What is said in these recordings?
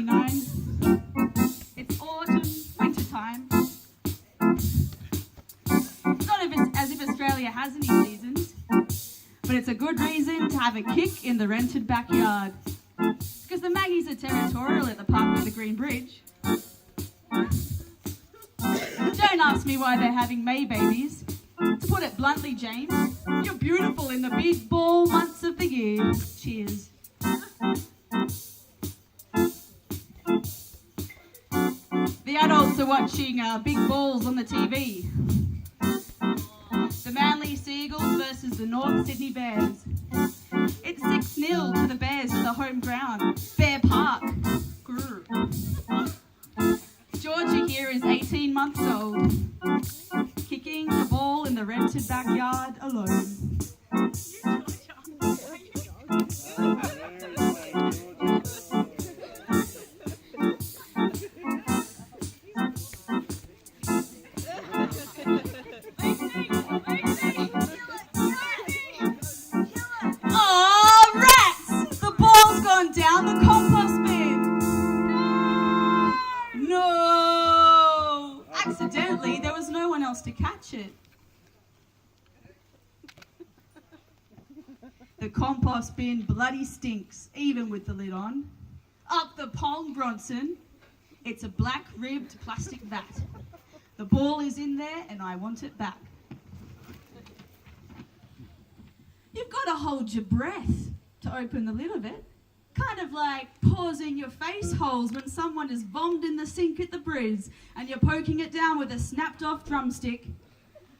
known. It's autumn, winter time. It's not as if Australia has any seasons, but it's a good reason to have a kick in the rented backyard. Because the Maggies are territorial at the park with the Green Bridge. Don't ask me why they're having May babies. To put it bluntly, James, you're beautiful in the big ball months of the year. Cheers. The adults are watching big balls on the TV. The Manly Seagulls versus the North Sydney Bears. It's 6-0 to the Bears at the home ground, Bear Park. Grr. Georgia here is 18 months old, kicking the ball in the rented backyard alone. Down the compost bin. No! Accidentally, there was no one else to catch it. The compost bin bloody stinks, even with the lid on. Up the pong, Bronson. It's a black-ribbed plastic vat. The ball is in there and I want it back. You've got to hold your breath to open the lid of it. Kind of like pausing your face holes when someone has bombed in the sink at the Briz and you're poking it down with a snapped off drumstick.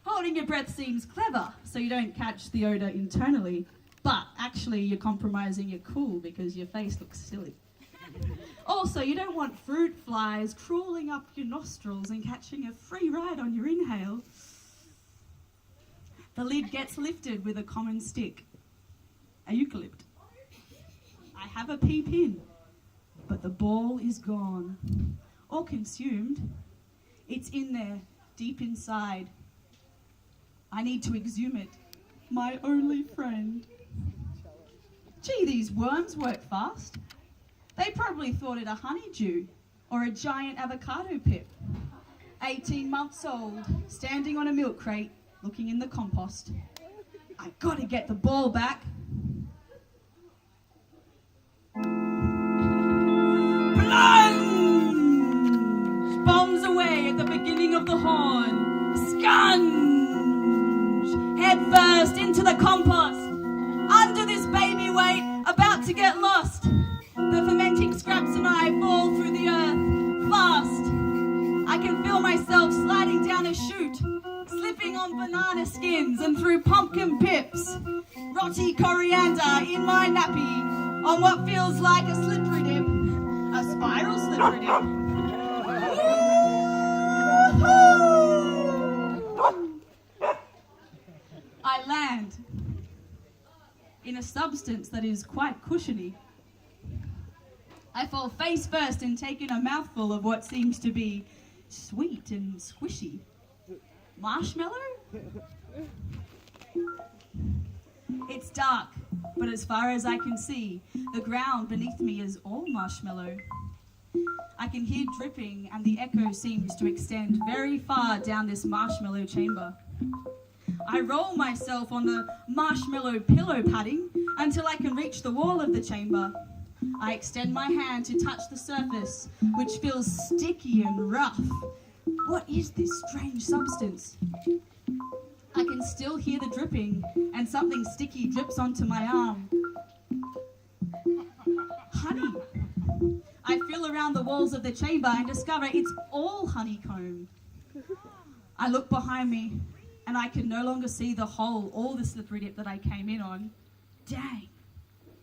Holding your breath seems clever, so you don't catch the odour internally, but actually you're compromising your cool because your face looks silly. Also, you don't want fruit flies crawling up your nostrils and catching a free ride on your inhale. The lid gets lifted with a common stick, a eucalypt. I have a pea pin, but the ball is gone, or consumed. It's in there, deep inside. I need to exhume it, my only friend. Gee, these worms work fast. They probably thought it a honeydew or a giant avocado pip. 18 months old, standing on a milk crate, looking in the compost. I gotta get the ball back. Plunge! Bombs away at the beginning of the horn. Scunge! Head first into the compost. Under this baby weight, about to get lost. The fermenting scraps and I fall through the earth, fast. I can feel myself sliding down a chute, slipping on banana skins and through pumpkin pips. Rotty coriander in my nappy, on what feels like a slippery dip. A spiral slippery dip. I land in a substance that is quite cushiony. I fall face first and take in a mouthful of what seems to be sweet and squishy. Marshmallow? It's dark, but as far as I can see, the ground beneath me is all marshmallow. I can hear dripping, and the echo seems to extend very far down this marshmallow chamber. I roll myself on the marshmallow pillow padding until I can reach the wall of the chamber. I extend my hand to touch the surface, which feels sticky and rough. What is this strange substance? I can still hear the dripping, and something sticky drips onto my arm. Honey. I feel around the walls of the chamber and discover it's all honeycomb. I look behind me, and I can no longer see the hole or the slippery dip that I came in on. Dang.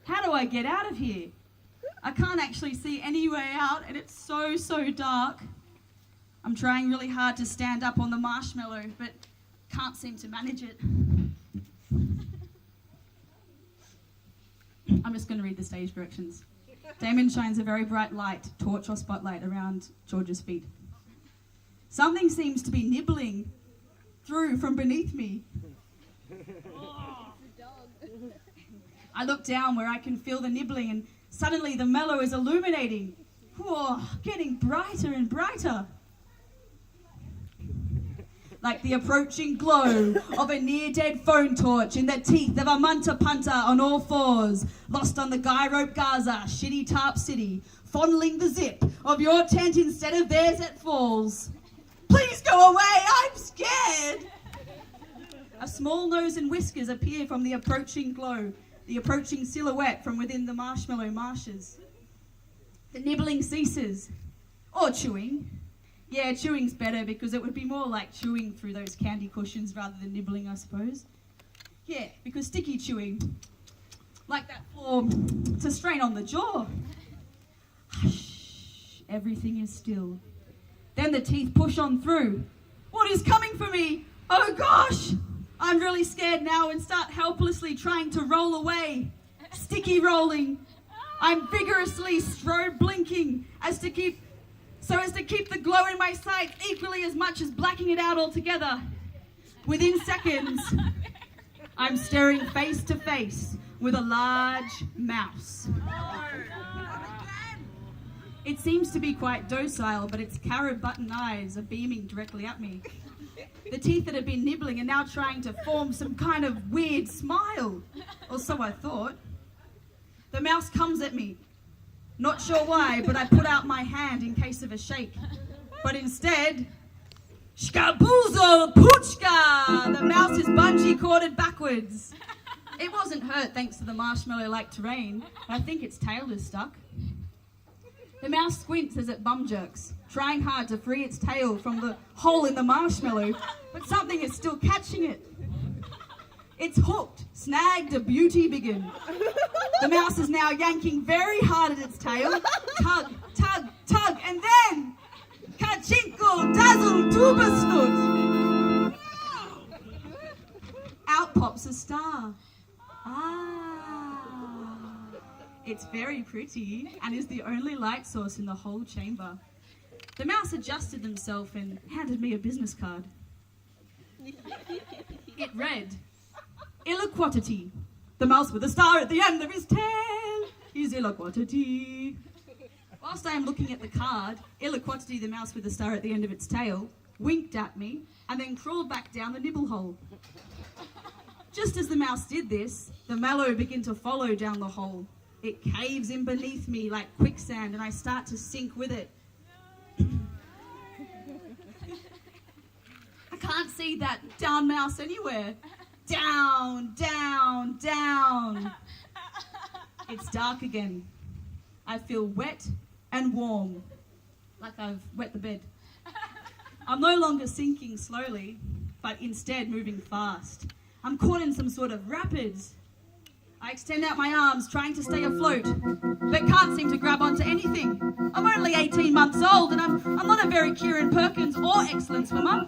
How do I get out of here? I can't actually see any way out, and it's so dark. I'm trying really hard to stand up on the marshmallow, but can't seem to manage it. I'm just going to read the stage directions. Damon shines a very bright light, torch or spotlight, around George's feet. Something seems to be nibbling through from beneath me. I look down where I can feel the nibbling, and suddenly the mellow is illuminating. Whoa, getting brighter and brighter. Like the approaching glow of a near-dead phone torch in the teeth of a munter punter on all fours, lost on the guy rope Gaza, shitty tarp city, fondling the zip of your tent instead of theirs at falls. Please go away, I'm scared. A small nose and whiskers appear from the approaching glow, the approaching silhouette from within the marshmallow marshes. The nibbling ceases, or chewing. Yeah, chewing's better because it would be more like chewing through those candy cushions rather than nibbling, I suppose. Yeah, because sticky chewing, like that floor, it's a strain on the jaw. Hush, everything is still. Then the teeth push on through. What is coming for me? Oh gosh! I'm really scared now and start helplessly trying to roll away. Sticky rolling. I'm vigorously strobe blinking so as to keep the glow in my sight equally as much as blacking it out altogether. Within seconds, I'm staring face to face with a large mouse. It seems to be quite docile, but its carrot button eyes are beaming directly at me. The teeth that have been nibbling are now trying to form some kind of weird smile, or so I thought. The mouse comes at me. Not sure why, but I put out my hand in case of a shake. But instead, shkaboozle poochka! The mouse is bungee corded backwards. It wasn't hurt thanks to the marshmallow-like terrain. I think its tail is stuck. The mouse squints as it bum jerks, trying hard to free its tail from the hole in the marshmallow, but something is still catching it. It's hooked, snagged, a beauty begin. The mouse is now yanking very hard at its tail. Tug, tug, tug, and then kachinkle, dazzle, tuba snoot. Out pops a star. It's very pretty and is the only light source in the whole chamber. The mouse adjusted himself and handed me a business card. It read, Illiquantity. The mouse with a star at the end of his tail is Illiquantity. Whilst I am looking at the card, Illiquantity, the mouse with a star at the end of its tail, winked at me and then crawled back down the nibble hole. Just as the mouse did this, the mallow began to follow down the hole. It caves in beneath me like quicksand and I start to sink with it. I can't see that down mouse anywhere. Down, down, down. It's dark again. I feel wet and warm, like I've wet the bed. I'm no longer sinking slowly, but instead moving fast. I'm caught in some sort of rapids. I extend out my arms, trying to stay afloat, but can't seem to grab onto anything. I'm only 18 months old, and I'm not a very Kieran Perkins or excellent swimmer.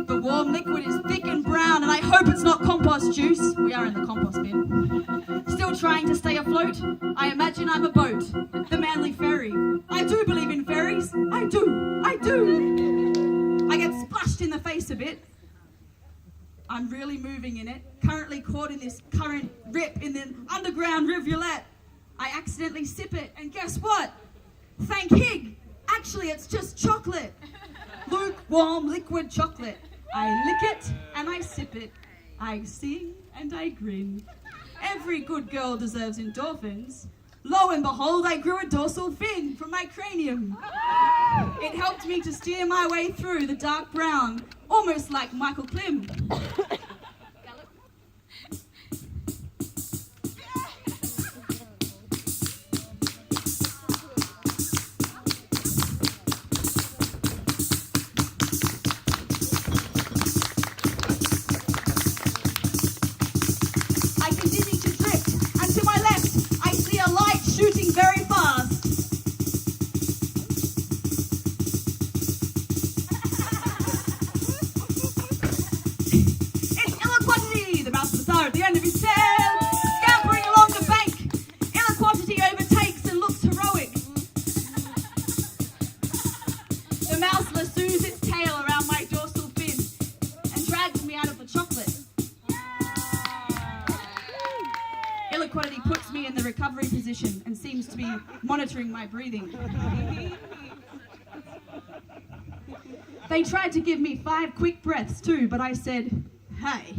The warm liquid is thick and brown, and I hope it's not compost juice. We are in the compost bin. Still trying to stay afloat, I imagine I'm a boat, the Manly Ferry. I do believe in ferries. I do. I get splashed in the face a bit. I'm really moving in it, currently caught in this current rip in the underground rivulet. I accidentally sip it, and guess what? Thank Hig! Actually, it's just chocolate. Lukewarm liquid chocolate. I lick it, and I sip it. I sing, and I grin. Every good girl deserves endorphins. Lo and behold, I grew a dorsal fin from my cranium. It helped me to steer my way through the dark brown, almost like Michael Klim. I continue to drift, and to my left, I see a light shooting very fast. It's recovery position and seems to be monitoring my breathing. They tried to give me 5 quick breaths too, but I said, hey,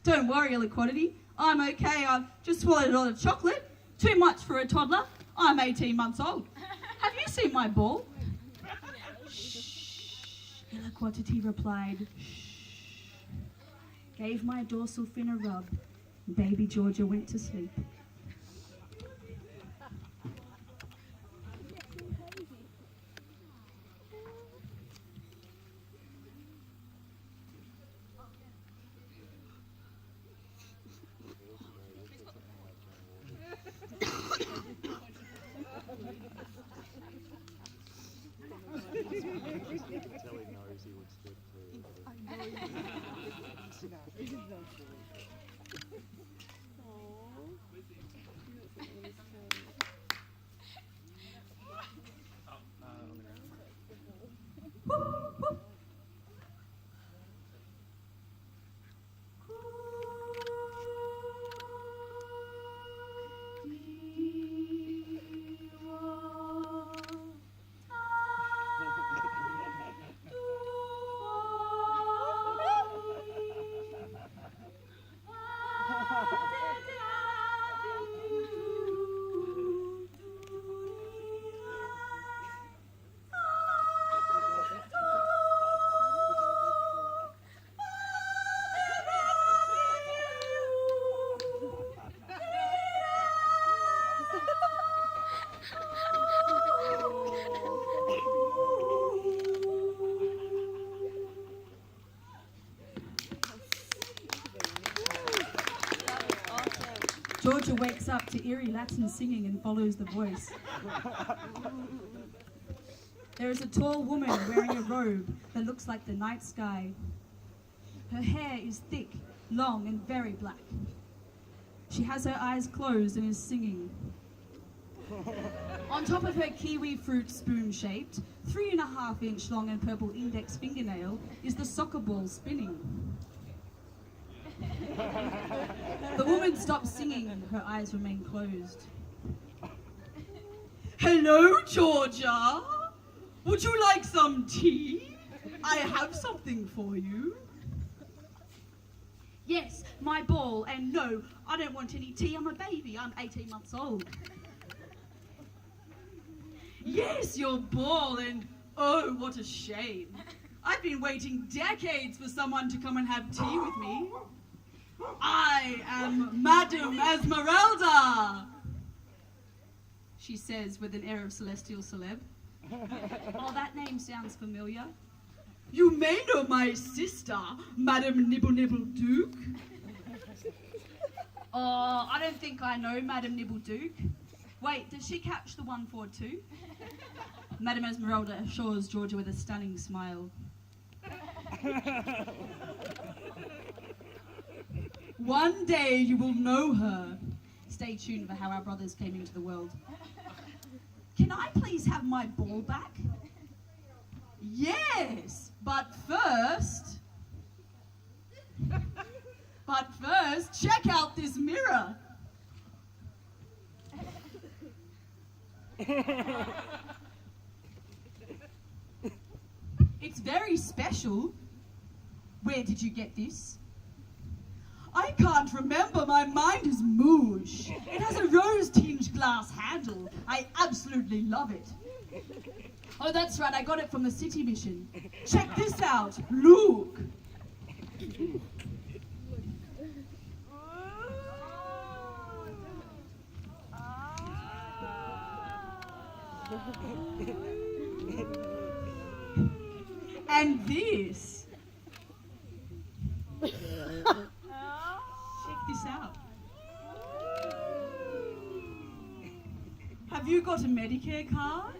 don't worry, Ill-Equality. I'm okay. I've just swallowed a lot of chocolate. Too much for a toddler. I'm 18 months old. Have you seen my ball? Shh. Ill-Equality replied, shh. Gave my dorsal fin a rub. Baby Georgia went to sleep. Georgia wakes up to eerie Latin singing and follows the voice. There is a tall woman wearing a robe that looks like the night sky. Her hair is thick, long, and very black. She has her eyes closed and is singing. On top of her kiwi fruit spoon-shaped, 3.5-inch long and purple index fingernail is the soccer ball spinning. The woman stops singing, her eyes remain closed. Hello, Georgia. Would you like some tea? I have something for you. Yes, my ball, and no, I don't want any tea. I'm a baby. I'm 18 months old. Yes, your ball, and oh, what a shame. I've been waiting decades for someone to come and have tea with me. I am Madame Esmeralda, she says with an air of celestial celeb. Oh, that name sounds familiar. You may know my sister, Madame Nibble Nibble Duke. Oh, I don't think I know Madame Nibble Duke. Wait, does she catch the 142? Madame Esmeralda assures Georgia with a stunning smile. One day you will know her. Stay tuned for how our brothers came into the world. Can I please have my ball back? Yes, but first, check out this mirror. It's very special. Where did you get this? I can't remember, my mind is moosh. It has a rose-tinged glass handle. I absolutely love it. Oh, that's right, I got it from the City Mission. Check this out, look. And this. Check this out. Have you got a Medicare card?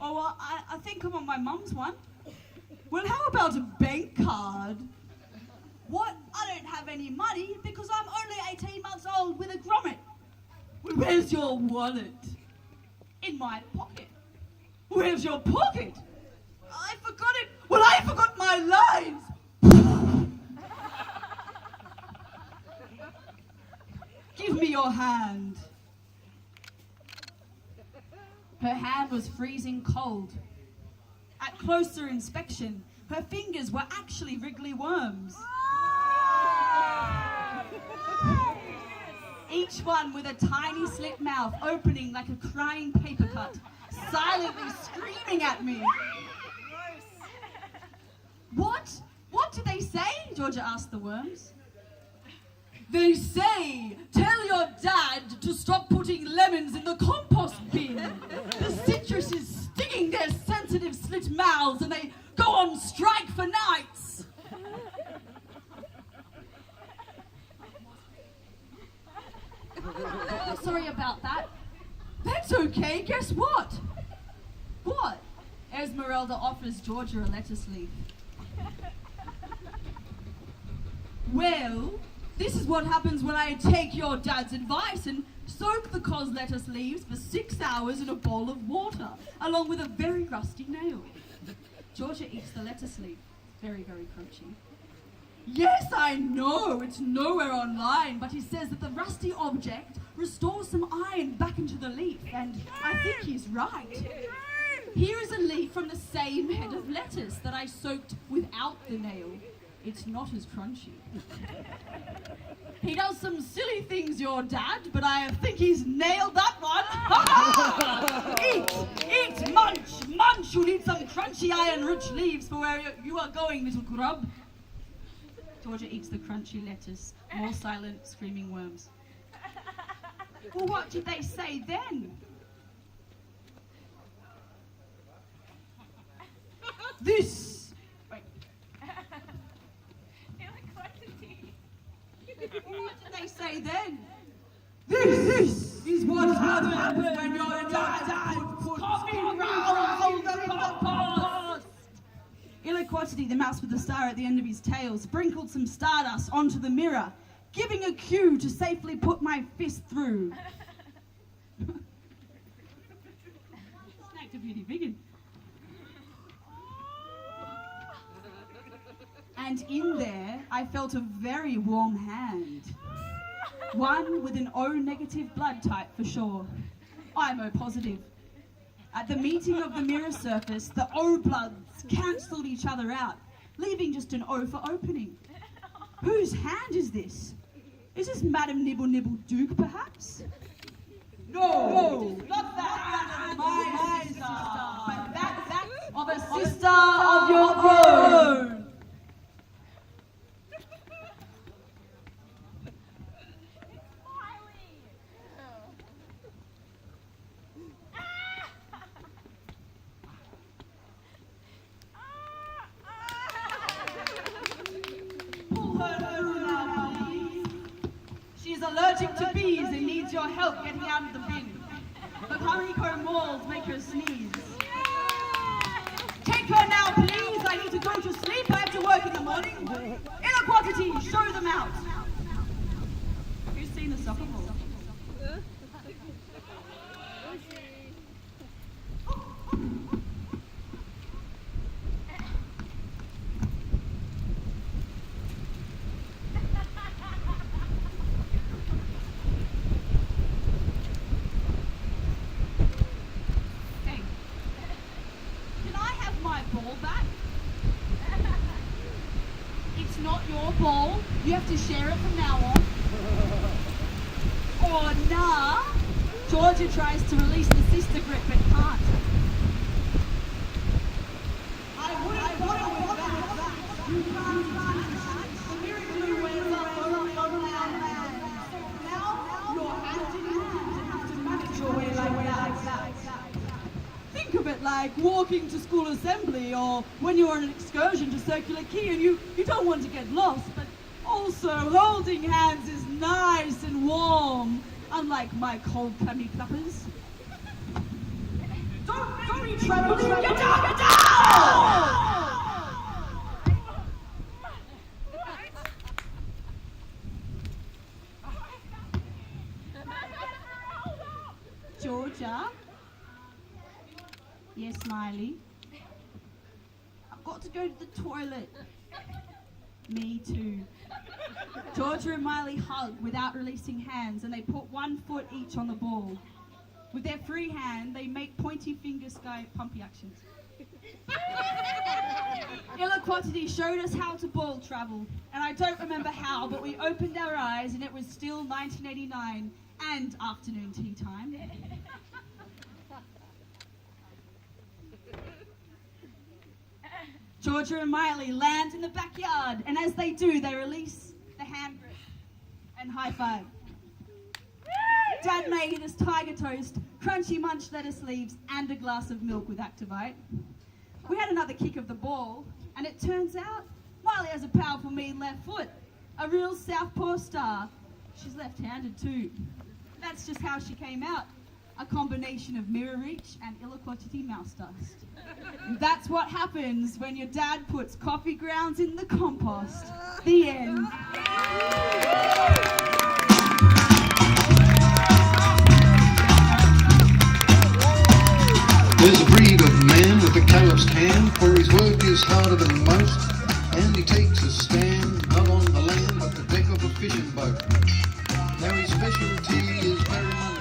Oh, well, I think I'm on my mum's one. Well, how about a bank card? What? I don't have any money because I'm only 18 months old with a grommet. Well, where's your wallet? In my pocket. Where's your pocket? I forgot it. Well, I forgot my lines. Give me your hand. Her hand was freezing cold. At closer inspection, her fingers were actually wriggly worms. Each one with a tiny slit mouth opening like a crying paper cut, silently screaming at me. What? What do they say? Georgia asked the worms. They say, tell your dad to stop putting lemons in the compost bin. The citrus is stinging their sensitive slit mouths and they go on strike for nights. Oh, sorry about that. That's okay, guess what? What? Esmeralda offers Georgia a lettuce leaf. Well, this is what happens when I take your dad's advice and soak the cos lettuce leaves for 6 hours in a bowl of water, along with a very rusty nail. Georgia eats the lettuce leaf. Very, very crunchy. Yes, I know, it's nowhere online, but he says that the rusty object restores some iron back into the leaf, and I think he's right. Here is a leaf from the same head of lettuce that I soaked without the nail. It's not as crunchy. He does some silly things, your dad, but I think he's nailed that one. Eat, munch, munch. You need some crunchy iron-rich leaves for where you are going, little grub. Georgia eats the crunchy lettuce, more silent, screaming worms. Well, what did they say then? This. Wait. What did they say then? This is what happens when your dad puts coffee round the compost. Illiquidity, the mouse with the star at the end of his tail, sprinkled some stardust onto the mirror, giving a cue to safely put my fist through. Snagged a beauty biggin. And in there, I felt a very warm hand. One with an O negative blood type for sure. I'm O positive. At the meeting of the mirror surface, the O bloods cancelled each other out, leaving just an O for opening. Whose hand is this? Is this Madam Nibble Nibble Duke, perhaps? No, not that my sister, but that of a sister of your own. Allergic to bees and needs your help getting out of the bin. The honeycomb walls make her sneeze. Take her now, please. I need to go to sleep. I have to work in the morning. Inequality, show them out. Who's seen the soccer ball? Ball. You have to share it from now on. Or nah. Georgia tries to release the sister grip but can't. I wouldn't bother with that. You can't manage that. The miracle wears up on your hand. Now you're hand in hand and have to manage your way like that. Think of it like walking to school assembly or when you're on an excursion to Circular Quay and you don't want to get lost, but also holding hands is nice and warm, unlike my cold clammy clappers. Don't be traveling, get down! Georgia? Yes, Miley? I've got to go to the toilet. Me too. Georgia and Miley hug without releasing hands and they put 1 foot each on the ball. With their free hand, they make pointy finger sky pumpy actions. Ill-Quantity showed us how to ball travel, and I don't remember how, but we opened our eyes and it was still 1989 and afternoon tea time. Georgia and Miley land in the backyard, and as they do, they release the hand grip and high five. Dad made us tiger toast, crunchy munch lettuce leaves, and a glass of milk with Activite. We had another kick of the ball, and it turns out Miley has a powerful mean left foot, a real southpaw star. She's left-handed too. That's just how she came out, a combination of mirror reach and Ill-Quantity mouse dust. That's what happens when your dad puts coffee grounds in the compost. The end. There's a breed of man with a calloused hand, for his work is harder than most, and he takes a stand, not on the land, but the deck of a fishing boat. Now his specialty is very much